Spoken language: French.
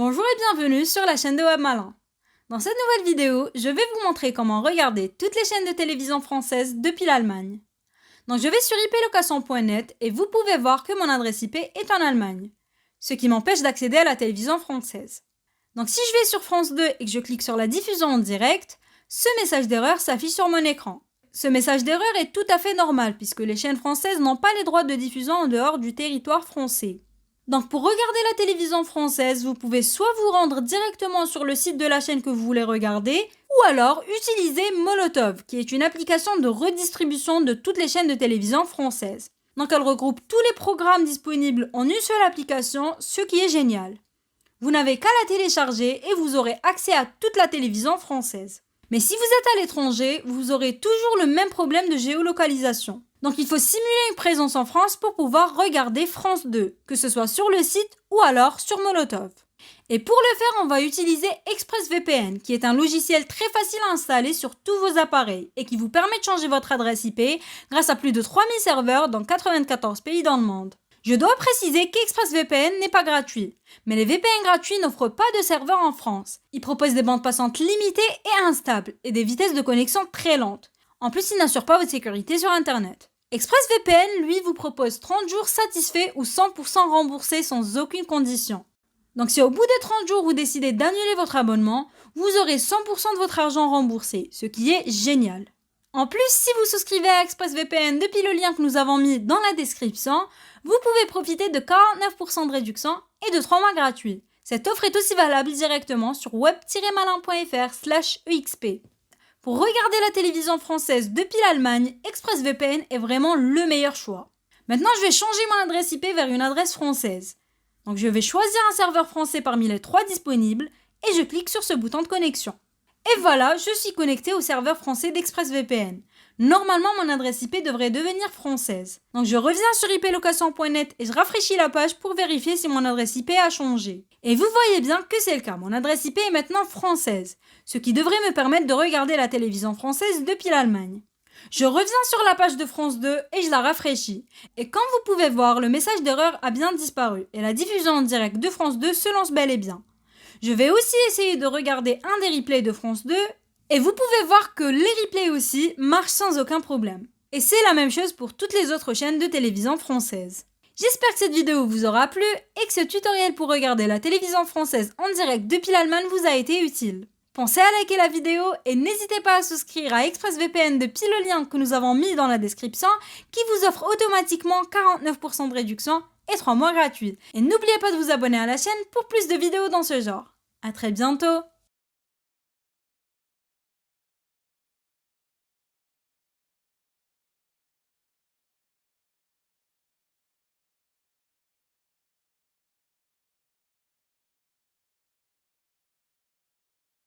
Bonjour et bienvenue sur la chaîne de Web Malin. Dans cette nouvelle vidéo, je vais vous montrer comment regarder toutes les chaînes de télévision françaises depuis l'Allemagne. Donc je vais sur iplocation.net et vous pouvez voir que mon adresse IP est en Allemagne, ce qui m'empêche d'accéder à la télévision française. Donc si je vais sur France 2 et que je clique sur la diffusion en direct, ce message d'erreur s'affiche sur mon écran. Ce message d'erreur est tout à fait normal puisque les chaînes françaises n'ont pas les droits de diffusion en dehors du territoire français. Donc pour regarder la télévision française, vous pouvez soit vous rendre directement sur le site de la chaîne que vous voulez regarder, ou alors utiliser Molotov, qui est une application de redistribution de toutes les chaînes de télévision françaises. Donc elle regroupe tous les programmes disponibles en une seule application, ce qui est génial. Vous n'avez qu'à la télécharger et vous aurez accès à toute la télévision française. Mais si vous êtes à l'étranger, vous aurez toujours le même problème de géolocalisation. Donc il faut simuler une présence en France pour pouvoir regarder France 2, que ce soit sur le site ou alors sur Molotov. Et pour le faire, on va utiliser ExpressVPN, qui est un logiciel très facile à installer sur tous vos appareils et qui vous permet de changer votre adresse IP grâce à plus de 3000 serveurs dans 94 pays dans le monde. Je dois préciser qu'ExpressVPN n'est pas gratuit, mais les VPN gratuits n'offrent pas de serveurs en France. Ils proposent des bandes passantes limitées et instables et des vitesses de connexion très lentes. En plus, ils n'assurent pas votre sécurité sur Internet. ExpressVPN, lui, vous propose 30 jours satisfaits ou 100% remboursés sans aucune condition. Donc si au bout des 30 jours, vous décidez d'annuler votre abonnement, vous aurez 100% de votre argent remboursé, ce qui est génial. En plus, si vous souscrivez à ExpressVPN depuis le lien que nous avons mis dans la description, vous pouvez profiter de 49% de réduction et de 3 mois gratuits. Cette offre est aussi valable directement sur web-malin.fr/exp. Pour regarder la télévision française depuis l'Allemagne, ExpressVPN est vraiment le meilleur choix. Maintenant, je vais changer mon adresse IP vers une adresse française. Donc je vais choisir un serveur français parmi les 3 disponibles et je clique sur ce bouton de connexion. Et voilà, je suis connecté au serveur français d'ExpressVPN. Normalement, mon adresse IP devrait devenir française. Donc je reviens sur iplocation.net et je rafraîchis la page pour vérifier si mon adresse IP a changé. Et vous voyez bien que c'est le cas, mon adresse IP est maintenant française, ce qui devrait me permettre de regarder la télévision française depuis l'Allemagne. Je reviens sur la page de France 2 et je la rafraîchis. Et comme vous pouvez voir, le message d'erreur a bien disparu et la diffusion en direct de France 2 se lance bel et bien. Je vais aussi essayer de regarder un des replays de France 2 et vous pouvez voir que les replays aussi marchent sans aucun problème. Et c'est la même chose pour toutes les autres chaînes de télévision françaises. J'espère que cette vidéo vous aura plu et que ce tutoriel pour regarder la télévision française en direct depuis l'Allemagne vous a été utile. Pensez à liker la vidéo et n'hésitez pas à souscrire à ExpressVPN depuis le lien que nous avons mis dans la description qui vous offre automatiquement 49% de réduction et 3 mois gratuits. Et n'oubliez pas de vous abonner à la chaîne pour plus de vidéos dans ce genre. À très bientôt!